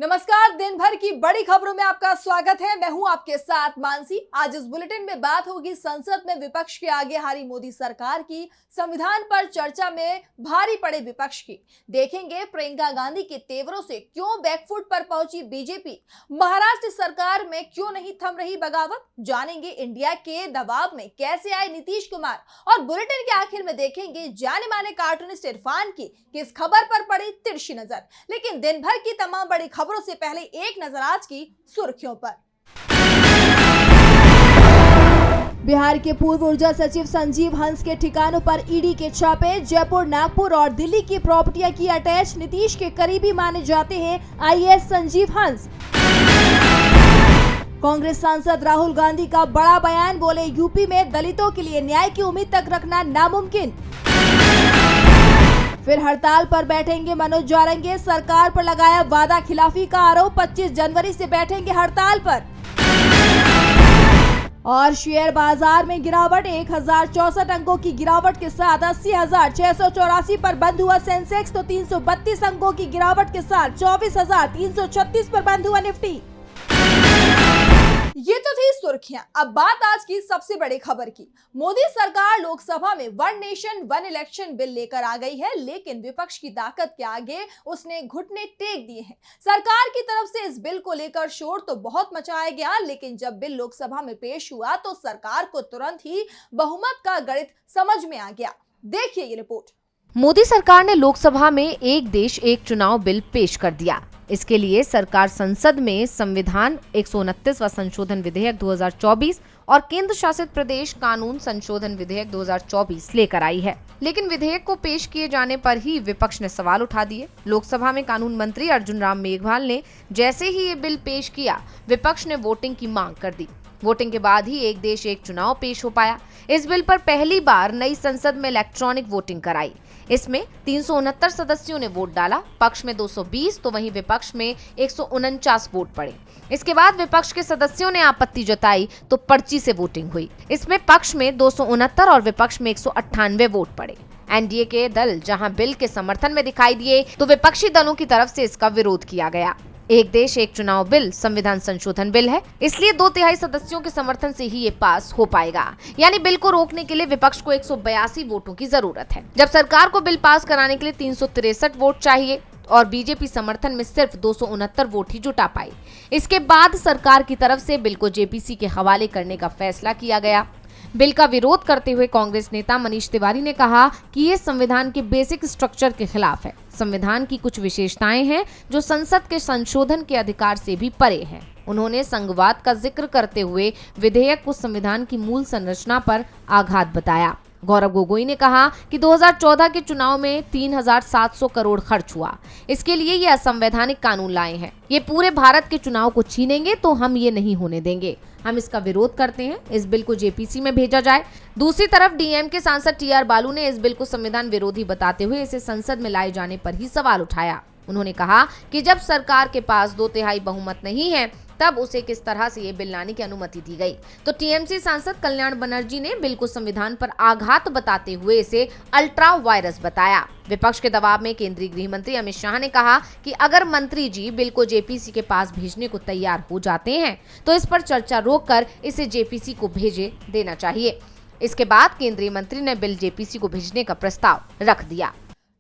नमस्कार। दिन भर की बड़ी खबरों में आपका स्वागत है। मैं हूं आपके साथ मानसी। आज इस बुलेटिन में बात होगी संसद में विपक्ष के आगे हारी मोदी सरकार की, संविधान पर चर्चा में भारी पड़े विपक्ष की। देखेंगे प्रियंका गांधी के तेवरों से क्यों बैकफुट पर पहुंची बीजेपी, महाराष्ट्र सरकार में क्यों नहीं थम रही बगावत, जानेंगे इंडिया के दबाव में कैसे आए नीतीश कुमार, और बुलेटिन के आखिर में देखेंगे जाने माने कार्टूनिस्ट इरफान की किस खबर पर पड़ी तिरछी नजर। लेकिन दिन भर की तमाम बड़ी खबरों से पहले एक नजर आज की सुर्खियों पर। बिहार के पूर्व ऊर्जा सचिव संजीव हंस के ठिकानों पर ईडी के छापे। जयपुर, नागपुर और दिल्ली की प्रॉपर्टियां की अटैच। नीतीश के करीबी माने जाते हैं आईएएस संजीव हंस। कांग्रेस सांसद राहुल गांधी का बड़ा बयान, बोले यूपी में दलितों के लिए न्याय की उम्मीद तक रखना नामुमकिन। फिर हड़ताल पर बैठेंगे मनोज जारंगे, सरकार पर लगाया वादा खिलाफी का आरोप। 25 जनवरी से बैठेंगे हड़ताल पर। और शेयर बाजार में गिरावट, 1064 अंकों की गिरावट के साथ 80,684 पर बंद हुआ सेंसेक्स, तो 332 अंकों की गिरावट के साथ 24,336 पर बंद हुआ निफ्टी। ये तो थी सुर्खियां। अब बात आज की सबसे बड़ी खबर की। मोदी सरकार लोकसभा में one nation one election bill लेकर आ गई है, लेकिन विपक्ष की ताकत के आगे उसने घुटने टेक दिए हैं। सरकार की तरफ से इस बिल को लेकर शोर तो बहुत मचाया गया, लेकिन जब बिल लोकसभा में पेश हुआ तो सरकार को तुरंत ही बहुमत का गणित समझ में आ गया। देखिए ये रिपोर्ट। मोदी सरकार ने लोकसभा में एक देश एक चुनाव बिल पेश कर दिया। इसके लिए सरकार संसद में संविधान 129वां संशोधन विधेयक 2024 और केंद्र शासित प्रदेश कानून संशोधन विधेयक 2024 लेकर आई है। लेकिन विधेयक को पेश किए जाने पर ही विपक्ष ने सवाल उठा दिए। लोकसभा में कानून मंत्री अर्जुन राम मेघवाल ने जैसे ही ये बिल पेश किया, विपक्ष ने वोटिंग की मांग कर दी। वोटिंग के बाद ही एक देश एक चुनाव पेश हो पाया। इस बिल पर पहली बार नई संसद में इलेक्ट्रॉनिक वोटिंग कराई। इसमें 369 सदस्यों ने वोट डाला, पक्ष में 220 तो वहीं विपक्ष में 149 वोट पड़े। इसके बाद विपक्ष के सदस्यों ने आपत्ति जताई तो पर्ची से वोटिंग हुई। इसमें पक्ष में 269 और विपक्ष में 198 वोट पड़े। एनडीए के दल जहां बिल के समर्थन में दिखाई दिए तो विपक्षी दलों की तरफ से इसका विरोध किया गया। एक देश एक चुनाव बिल संविधान संशोधन बिल है, इसलिए 2/3 सदस्यों के समर्थन से ही ये पास हो पाएगा। यानी बिल को रोकने के लिए विपक्ष को 182 वोटों की जरूरत है, जब सरकार को बिल पास कराने के लिए 363 वोट चाहिए और बीजेपी समर्थन में सिर्फ 269 वोट ही जुटा पाई। इसके बाद सरकार की तरफ से बिल को जेपीसी के हवाले करने का फैसला किया गया। बिल का विरोध करते हुए कांग्रेस नेता मनीष तिवारी ने कहा कि ये संविधान के बेसिक स्ट्रक्चर के खिलाफ है। संविधान की कुछ विशेषताएं हैं जो संसद के संशोधन के अधिकार से भी परे हैं। उन्होंने संघवाद का जिक्र करते हुए विधेयक को संविधान की मूल संरचना पर आघात बताया। गौरव गोगोई ने कहा कि 2014 के चुनाव में 3,700 करोड़ खर्च हुआ। इसके लिए ये असंवैधानिक कानून लाए हैं। ये पूरे भारत के चुनाव को छीनेंगे तो हम ये नहीं होने देंगे। हम इसका विरोध करते हैं। इस बिल को जेपीसी में भेजा जाए। दूसरी तरफ डीएम के सांसद टीआर बालू ने इस बिल को संविधान विरोधी बताते हुए इसे संसद में लाए जाने पर ही सवाल उठाया। उन्होंने कहा कि जब सरकार के पास 2/3 बहुमत नहीं है, तब उसे किस तरह से ये बिल लाने की अनुमति दी गई। तो टीएमसी सांसद कल्याण बनर्जी ने बिल को संविधान पर आघात बताते हुए इसे अल्ट्रा वायरस बताया। विपक्ष के दबाव में केंद्रीय गृह मंत्री अमित शाह ने कहा कि अगर मंत्री जी बिल को जेपीसी के पास भेजने को तैयार हो जाते हैं तो इस पर चर्चा रोककर इसे जेपीसी को भेजे देना चाहिए। इसके बाद केंद्रीय मंत्री ने बिल जेपीसी को भेजने का प्रस्ताव रख दिया।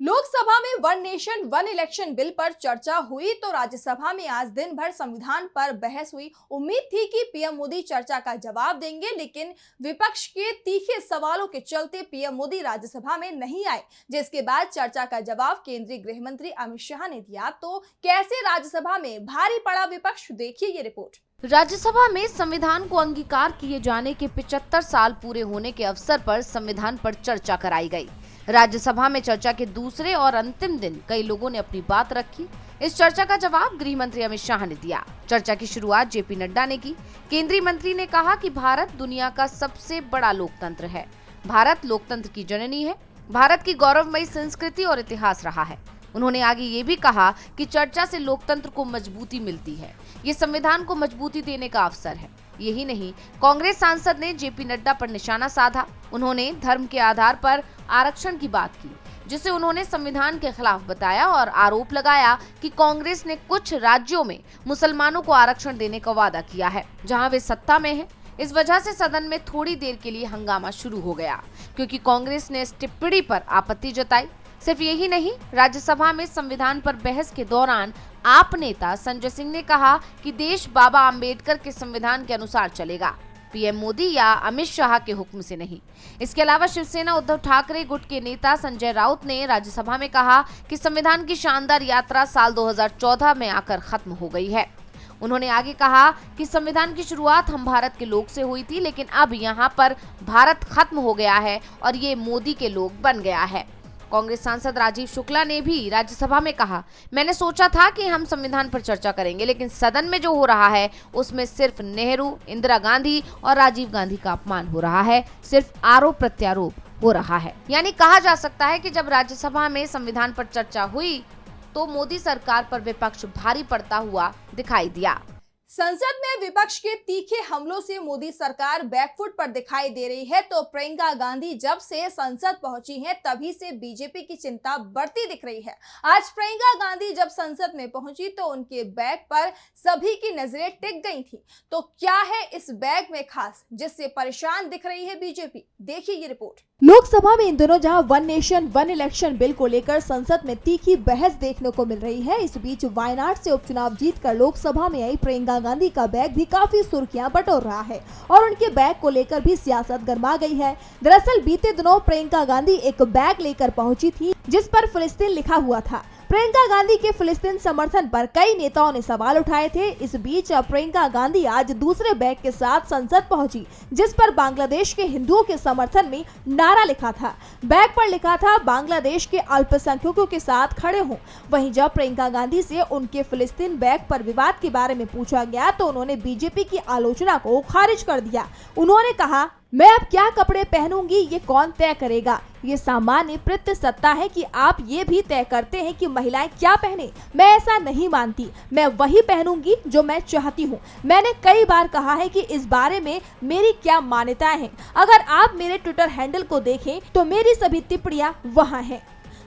लोकसभा में one nation one election bill पर चर्चा हुई तो राज्यसभा में आज दिन भर संविधान पर बहस हुई। उम्मीद थी कि पीएम मोदी चर्चा का जवाब देंगे, लेकिन विपक्ष के तीखे सवालों के चलते पीएम मोदी राज्यसभा में नहीं आए, जिसके बाद चर्चा का जवाब केंद्रीय गृह मंत्री अमित शाह ने दिया। तो कैसे राज्यसभा में भारी पड़ा विपक्ष, देखिए ये रिपोर्ट। राज्यसभा में संविधान को अंगीकार किए जाने के 75 साल पूरे होने के अवसर पर संविधान पर चर्चा कराई गई। राज्यसभा में चर्चा के दूसरे और अंतिम दिन कई लोगों ने अपनी बात रखी। इस चर्चा का जवाब गृह मंत्री अमित शाह ने दिया। चर्चा की शुरुआत जेपी नड्डा ने की। केंद्रीय मंत्री ने कहा कि भारत दुनिया का सबसे बड़ा लोकतंत्र है। भारत लोकतंत्र की जननी है। भारत की गौरवमयी संस्कृति और इतिहास रहा है। उन्होंने आगे ये भी कहा कि चर्चा से लोकतंत्र को मजबूती मिलती है। ये संविधान को मजबूती देने का अवसर है। यही नहीं, कांग्रेस सांसद ने जेपी नड्डा पर निशाना साधा। उन्होंने धर्म के आधार पर आरक्षण की बात की। जिसे उन्होंने संविधान के खिलाफ बताया और आरोप लगाया कि कांग्रेस ने कुछ राज्यों में मुसलमानों को आरक्षण देने का वादा किया है जहां वे सत्ता में हैं। इस वजह से सदन में थोड़ी देर के लिए हंगामा शुरू हो गया क्योंकि कांग्रेस ने इस टिप्पणी पर आपत्ति जताई। सिर्फ यही नहीं, राज्यसभा में संविधान पर बहस के दौरान आप नेता संजय सिंह ने कहा कि देश बाबा अंबेडकर के संविधान के अनुसार चलेगा, पीएम मोदी या अमित शाह के हुक्म से नहीं। इसके अलावा शिवसेना उद्धव ठाकरे गुट के नेता संजय राउत ने राज्यसभा में कहा कि संविधान की शानदार यात्रा साल 2014 में आकर खत्म हो गई है। उन्होंने आगे कहा कि संविधान की शुरुआत हम भारत के लोग से हुई थी, लेकिन अब यहाँ पर भारत खत्म हो गया है और ये मोदी के लोग बन गया है। कांग्रेस सांसद राजीव शुक्ला ने भी राज्यसभा में कहा, मैंने सोचा था कि हम संविधान पर चर्चा करेंगे, लेकिन सदन में जो हो रहा है उसमें सिर्फ नेहरू, इंदिरा गांधी और राजीव गांधी का अपमान हो रहा है, सिर्फ आरोप प्रत्यारोप हो रहा है। यानी कहा जा सकता है कि जब राज्यसभा में संविधान पर चर्चा हुई तो मोदी सरकार पर विपक्ष भारी पड़ता हुआ दिखाई दिया। संसद में विपक्ष के तीखे हमलों से मोदी सरकार बैकफुट पर दिखाई दे रही है, तो प्रियंका गांधी जब से संसद पहुंची हैं तभी से बीजेपी की चिंता बढ़ती दिख रही है। आज प्रियंका गांधी जब संसद में पहुंची तो उनके बैग पर सभी की नजरें टिक गई थी। तो क्या है इस बैग में खास जिससे परेशान दिख रही है बीजेपी? देखिए ये रिपोर्ट। लोकसभा में इन दिनों जहां one nation one election bill को लेकर संसद में तीखी बहस देखने को मिल रही है, इस बीच वायनाड से उपचुनाव जीतकर लोकसभा में आई प्रियंका गांधी का बैग भी काफी सुर्खियां बटोर रहा है और उनके बैग को लेकर भी सियासत गर्मा गई है। दरअसल बीते दिनों प्रियंका गांधी एक बैग लेकर पहुंची थी जिस पर फिलिस्तीन लिखा हुआ था। प्रियंका गांधी के फिलिस्तीन समर्थन पर कई नेताओं ने सवाल उठाए थे। इस बीच प्रियंका गांधी आज दूसरे बैग के साथ संसद पहुंची जिस पर बांग्लादेश के हिंदुओं के समर्थन में नारा लिखा था। बैग पर लिखा था, बांग्लादेश के अल्पसंख्यकों के साथ खड़े हों। वहीं जब प्रियंका गांधी से उनके फिलिस्तीन बैग पर विवाद के बारे में पूछा गया तो उन्होंने बीजेपी की आलोचना को खारिज कर दिया। उन्होंने कहा, मैं अब क्या कपड़े पहनूंगी ये कौन तय करेगा? ये सामान्य प्रत्य सत्ता है कि आप ये भी तय करते हैं कि महिलाएं क्या पहने। मैं ऐसा नहीं मानती, मैं वही पहनूंगी जो मैं चाहती हूँ। मैंने कई बार कहा है कि इस बारे में मेरी क्या मान्यताएं हैं। अगर आप मेरे ट्विटर हैंडल को देखें तो मेरी सभी टिप्पणियां वहाँ हैं।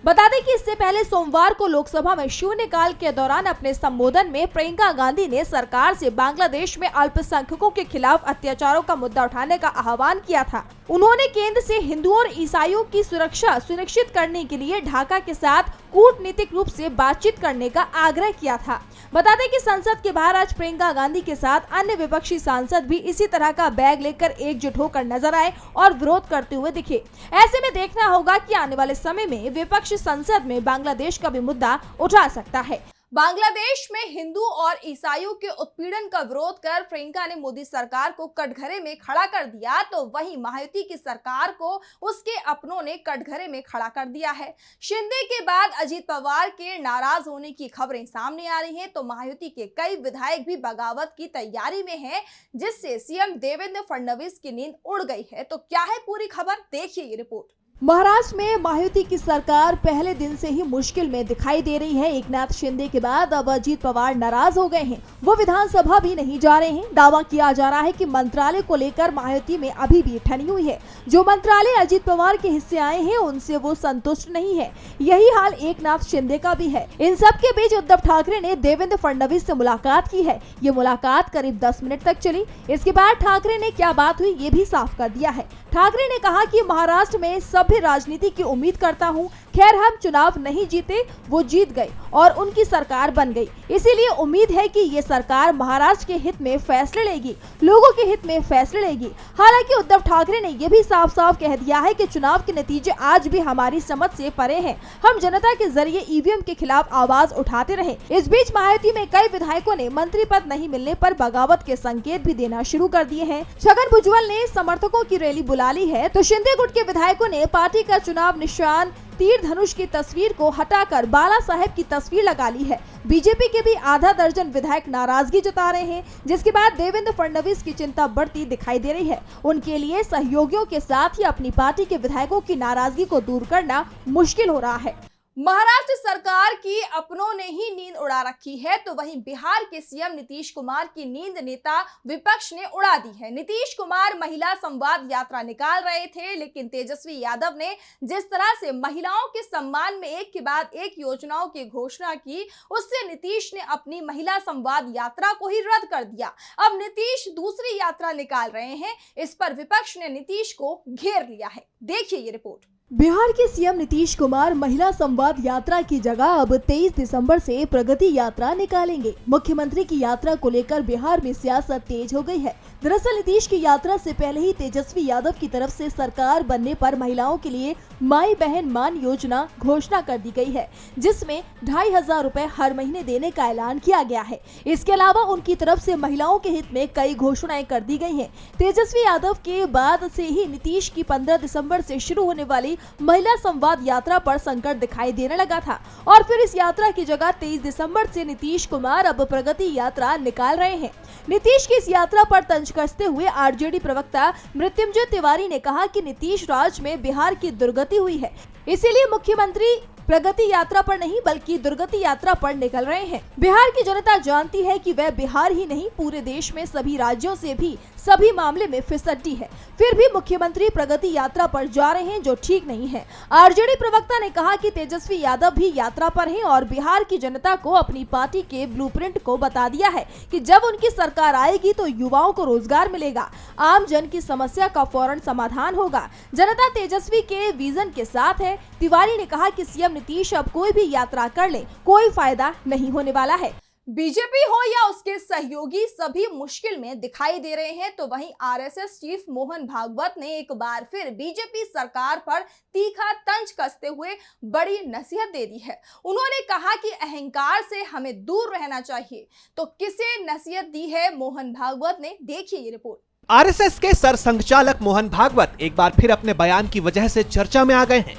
बता दें कि इससे पहले सोमवार को लोकसभा में शून्यकाल के दौरान अपने संबोधन में प्रियंका गांधी ने सरकार से बांग्लादेश में अल्पसंख्यकों के खिलाफ अत्याचारों का मुद्दा उठाने का आह्वान किया था। उन्होंने केंद्र से हिंदुओं और ईसाइयों की सुरक्षा सुनिश्चित करने के लिए ढाका के साथ कूटनीतिक रूप से बातचीत करने का आग्रह किया था। बता दें कि संसद के बाहर आज प्रियंका गांधी के साथ अन्य विपक्षी सांसद भी इसी तरह का बैग लेकर एकजुट होकर नजर आए और विरोध करते हुए दिखे। ऐसे में देखना होगा कि आने वाले समय में विपक्ष संसद में बांग्लादेश का भी मुद्दा उठा सकता है। बांग्लादेश में हिंदू और ईसाइयों के उत्पीड़न का विरोध कर प्रियंका ने मोदी सरकार को कटघरे में खड़ा कर दिया, तो वहीं महायुति की सरकार को उसके अपनों ने कटघरे में खड़ा कर दिया है। शिंदे के बाद अजीत पवार के नाराज होने की खबरें सामने आ रही हैं, तो महायुति के कई विधायक भी बगावत की तैयारी में हैं, जिससे सीएम देवेंद्र फडणवीस की नींद उड़ गई है। तो क्या है पूरी खबर, देखिए ये रिपोर्ट। महाराष्ट्र में महायुति की सरकार पहले दिन से ही मुश्किल में दिखाई दे रही है। एकनाथ शिंदे के बाद अब अजीत पवार नाराज हो गए हैं। वो विधानसभा भी नहीं जा रहे हैं। दावा किया जा रहा है कि मंत्रालय को लेकर महायुति में अभी भी ठनी हुई है। जो मंत्रालय अजीत पवार के हिस्से आए हैं उनसे वो संतुष्ट नहीं है। यही हाल एकनाथ शिंदे का भी है। इन सब के बीच उद्धव ठाकरे ने देवेंद्र फडणवीस से मुलाकात की है। ये मुलाकात करीब 10 मिनट तक चली। इसके बाद ठाकरे ने क्या बात हुई ये भी साफ कर दिया है। ठाकरे ने कहा कि महाराष्ट्र में सभ्य राजनीति की उम्मीद करता हूं। खैर, हम चुनाव नहीं जीते, वो जीत गए और उनकी सरकार बन गई। इसीलिए उम्मीद है कि ये सरकार महाराष्ट्र के हित में फैसले लेगी, लोगों के हित में फैसले लेगी। हालांकि उद्धव ठाकरे ने यह भी साफ साफ कह दिया है कि चुनाव के नतीजे आज भी हमारी समझ से परे हैं। हम जनता के जरिए ईवीएम के खिलाफ आवाज उठाते रहे। इस बीच महायुति में कई विधायकों ने मंत्री पद नहीं मिलने पर बगावत के संकेत भी देना शुरू कर दिए हैं। छगन भुजबल ने समर्थकों की रैली बुला ली है, तो शिंदे गुट के विधायकों ने पार्टी का चुनाव निशान तीर धनुष की तस्वीर को हटाकर बाला साहेब की तस्वीर लगा ली है। बीजेपी के भी आधा दर्जन विधायक नाराजगी जता रहे हैं, जिसके बाद देवेंद्र फडणवीस की चिंता बढ़ती दिखाई दे रही है। उनके लिए सहयोगियों के साथ ही अपनी पार्टी के विधायकों की नाराजगी को दूर करना मुश्किल हो रहा है। महाराष्ट्र सरकार की अपनों ने ही नींद उड़ा रखी है, तो वहीं बिहार के सीएम नीतीश कुमार की नींद नेता विपक्ष ने उड़ा दी है। नीतीश कुमार महिला संवाद यात्रा निकाल रहे थे, लेकिन तेजस्वी यादव ने जिस तरह से महिलाओं के सम्मान में एक के बाद एक योजनाओं की घोषणा की, उससे नीतीश ने अपनी महिला संवाद यात्रा को ही रद्द कर दिया। अब नीतीश दूसरी यात्रा निकाल रहे हैं, इस पर विपक्ष ने नीतीश को घेर लिया है। देखिए ये रिपोर्ट। बिहार के सीएम नीतीश कुमार महिला संवाद यात्रा की जगह अब 23 दिसंबर से प्रगति यात्रा निकालेंगे। मुख्यमंत्री की यात्रा को लेकर बिहार में सियासत तेज हो गई है। दरअसल नीतीश की यात्रा से पहले ही तेजस्वी यादव की तरफ से सरकार बनने पर महिलाओं के लिए माई बहन मान योजना घोषणा कर दी गई है, जिसमें 2500 रुपए हर महीने देने का ऐलान किया गया है। इसके अलावा उनकी तरफ से महिलाओं के हित में कई घोषणाएं कर दी गई हैं। तेजस्वी यादव के बाद से ही नीतीश की 15 दिसंबर से शुरू होने वाली महिला संवाद यात्रा पर संकट दिखाई देने लगा था और फिर इस यात्रा की जगह 23 दिसंबर से नीतीश कुमार अब प्रगति यात्रा निकाल रहे हैं। नीतीश की इस यात्रा पर तंज कसते हुए आरजेडी प्रवक्ता मृत्युंजय तिवारी ने कहा कि नीतीश राज में बिहार की दुर्गति हुई है, इसीलिए मुख्यमंत्री प्रगति यात्रा पर नहीं बल्कि दुर्गति यात्रा पर निकल रहे हैं। बिहार की जनता जानती है कि वह बिहार ही नहीं पूरे देश में सभी राज्यों से भी सभी मामले में फिसड्डी है, फिर भी मुख्यमंत्री प्रगति यात्रा पर जा रहे हैं, जो ठीक नहीं है। आरजेडी प्रवक्ता ने कहा कि तेजस्वी यादव भी यात्रा पर हैं और बिहार की जनता को अपनी पार्टी के ब्लूप्रिंट को बता दिया है कि जब उनकी सरकार आएगी तो युवाओं को रोजगार मिलेगा, आम जन की समस्या का फौरन समाधान होगा। जनता तेजस्वी के विजन के साथ है। तिवारी ने कहा कि सीएम नीतीश अब कोई भी यात्रा कर ले, कोई फायदा नहीं होने वाला है। बीजेपी हो या उसके सहयोगी सभी मुश्किल में दिखाई दे रहे हैं, तो वहीं आरएसएस चीफ मोहन भागवत ने एक बार फिर बीजेपी सरकार पर तीखा तंज कसते हुए बड़ी नसीहत दे दी है। उन्होंने कहा कि अहंकार से हमें दूर रहना चाहिए। तो किसे नसीहत दी है मोहन भागवत ने, देखिए ये रिपोर्ट। आरएसएस के सरसंघचालक मोहन भागवत एक बार फिर अपने बयान की वजह से चर्चा में आ गए हैं।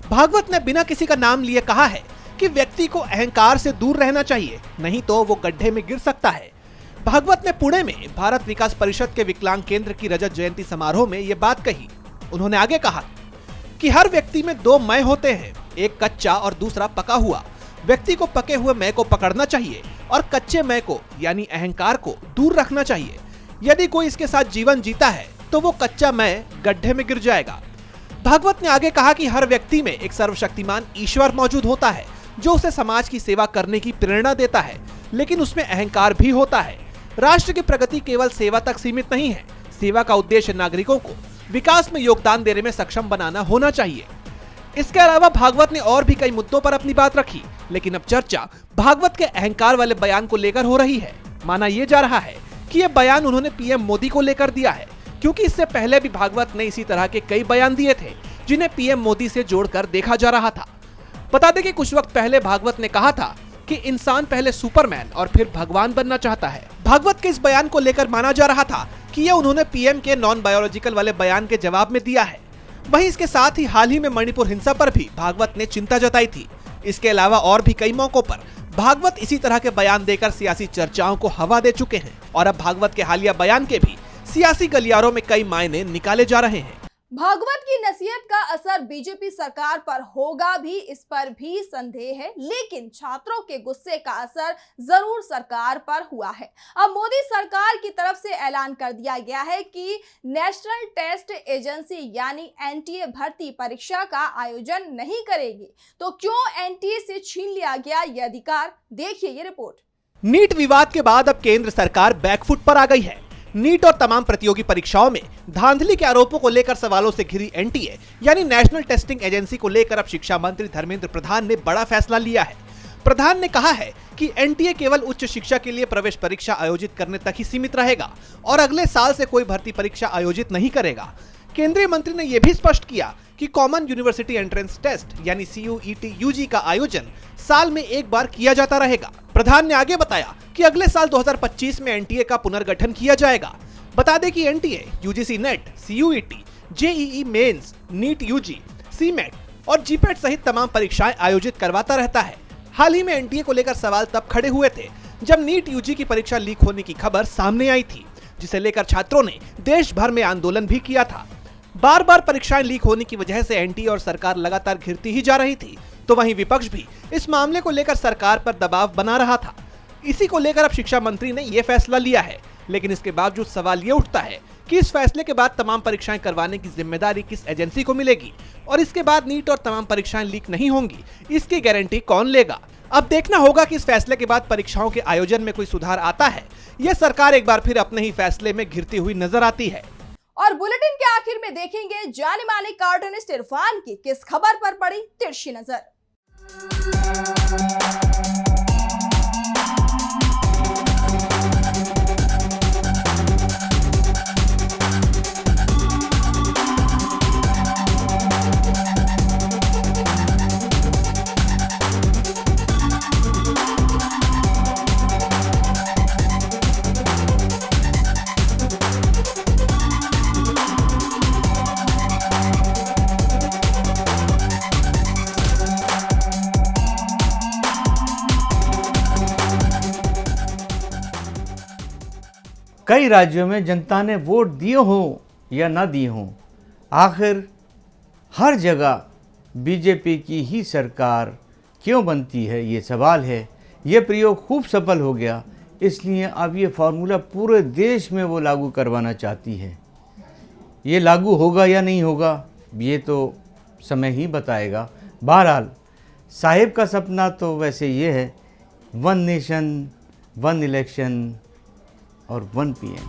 भागवत ने बिना किसी का नाम लिए कहा है कि व्यक्ति को अहंकार से दूर रहना चाहिए, नहीं तो वो गड्ढे में गिर सकता है। भागवत ने पुणे में भारत विकास परिषद के विकलांग केंद्र की रजत जयंती समारोह में ये बात कही। उन्होंने आगे कहा कि हर व्यक्ति में दो मैं होते हैं, एक कच्चा और दूसरा पका हुआ। व्यक्ति को पके हुए मैं को पकड़ना चाहिए और कच्चे मैं को यानी अहंकार को दूर रखना चाहिए। यदि कोई इसके साथ जीवन जीता है तो वो कच्चा मैं गड्ढे में गिर जाएगा। भागवत ने आगे कहा कि हर व्यक्ति में एक सर्वशक्तिमान ईश्वर मौजूद होता है जो उसे समाज की सेवा करने की प्रेरणा देता है, लेकिन उसमें अहंकार भी होता है। राष्ट्र की प्रगति केवल सेवा तक सीमित नहीं है। सेवा का उद्देश्य नागरिकों को विकास में योगदान देने में सक्षम बनाना होना चाहिए। इसके अलावा भागवत ने और भी कई मुद्दों पर अपनी बात रखी, लेकिन अब चर्चा भागवत के अहंकार वाले बयान को लेकर हो रही है। माना यह जा रहा है कि यह बयान उन्होंने पीएम मोदी को लेकर दिया है, क्योंकि इससे पहले भी भागवत ने इसी तरह के कई बयान दिए थे जिन्हें पीएम मोदी से जोड़कर देखा जा रहा था। बता दें कि कुछ वक्त पहले भागवत ने कहा था कि इंसान पहले सुपरमैन और फिर भगवान बनना चाहता है। भागवत के इस बयान को लेकर माना जा रहा था कि यह उन्होंने पीएम के नॉन बायोलॉजिकल वाले बयान के जवाब में दिया है। वहीं इसके साथ ही हाल ही में मणिपुर हिंसा पर भी भागवत ने चिंता जताई थी। इसके अलावा और भी कई मौकों पर भागवत इसी तरह के बयान देकर सियासी चर्चाओं को हवा दे चुके हैं और अब भागवत के हालिया बयान के भी सियासी गलियारों में कई मायने निकाले जा रहे हैं। भागवत की नसीहत का असर बीजेपी सरकार पर होगा भी, इस पर भी संदेह है, लेकिन छात्रों के गुस्से का असर जरूर सरकार पर हुआ है। अब मोदी सरकार की तरफ से ऐलान कर दिया गया है कि नेशनल टेस्ट एजेंसी यानी एनटीए भर्ती परीक्षा का आयोजन नहीं करेगी। तो क्यों एनटीए से छीन लिया गया ये अधिकार, देखिए ये रिपोर्ट। नीट विवाद के बाद अब केंद्र सरकार बैकफुट पर आ गई है। नीट और तमाम प्रतियोगी परीक्षाओं में धांधली के आरोपों को लेकर सवालों से घिरी एनटीए यानी नेशनल टेस्टिंग एजेंसी को लेकर अब शिक्षा मंत्री धर्मेंद्र प्रधान ने बड़ा फैसला लिया है। प्रधान ने कहा है कि एनटीए केवल उच्च शिक्षा के लिए प्रवेश परीक्षा आयोजित करने तक ही सीमित रहेगा और अगले साल से कोई भर्ती परीक्षा आयोजित नहीं करेगा। केंद्रीय मंत्री ने यह भी स्पष्ट किया कि कॉमन यूनिवर्सिटी एंट्रेंस टेस्ट यानी CUET UG का आयोजन साल में एक बार किया जाता रहेगा। प्रधान ने आगे बताया कि अगले साल 2025 में एनटीए का पुनर्गठन किया जाएगा। बता दें कि NTA UGC NET, CUET, JEE mains, NEET UG, CMET और जीपेट सहित तमाम परीक्षाएं आयोजित करवाता रहता है। हाल ही में एनटीए को लेकर सवाल तब खड़े हुए थे जब नीट UG की परीक्षा लीक होने की खबर सामने आई थी, जिसे लेकर छात्रों ने देश भर में आंदोलन भी किया था। बार बार परीक्षाएं लीक होने की वजह से एनटीए और सरकार लगातार घिरती ही जा रही थी, तो वहीं विपक्ष भी इस मामले को लेकर सरकार पर दबाव बना रहा था। इसी को लेकर अब शिक्षा मंत्री ने ये फैसला लिया है, लेकिन इसके बावजूद सवाल ये उठता है कि इस फैसले के बाद तमाम परीक्षाएं करवाने की जिम्मेदारी किस एजेंसी को मिलेगी और इसके बाद नीट और तमाम परीक्षाएं लीक नहीं होंगी, इसकी गारंटी कौन लेगा। अब देखना होगा कि इस फैसले के बाद परीक्षाओं के आयोजन में कोई सुधार आता है या सरकार एक बार फिर अपने ही फैसले में घिरती हुई नजर आती है। और बुलेटिन के आखिर में देखेंगे जाने माने कार्टूनिस्ट इरफान की किस खबर पर पड़ी तिरछी नजर। कई राज्यों में जनता ने वोट दिए हो या ना दिए हों, आखिर हर जगह बीजेपी की ही सरकार क्यों बनती है, ये सवाल है। ये प्रयोग खूब सफल हो गया, इसलिए अब ये फार्मूला पूरे देश में वो लागू करवाना चाहती है। ये लागू होगा या नहीं होगा, ये तो समय ही बताएगा। बहरहाल साहिब का सपना तो वैसे ये है, 1 नेशन 1 इलेक्शन और 1 PM।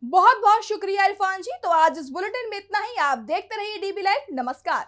बहुत बहुत शुक्रिया इरफान जी। तो आज इस बुलेटिन में इतना ही। आप देखते रहिए DB लाइव। नमस्कार।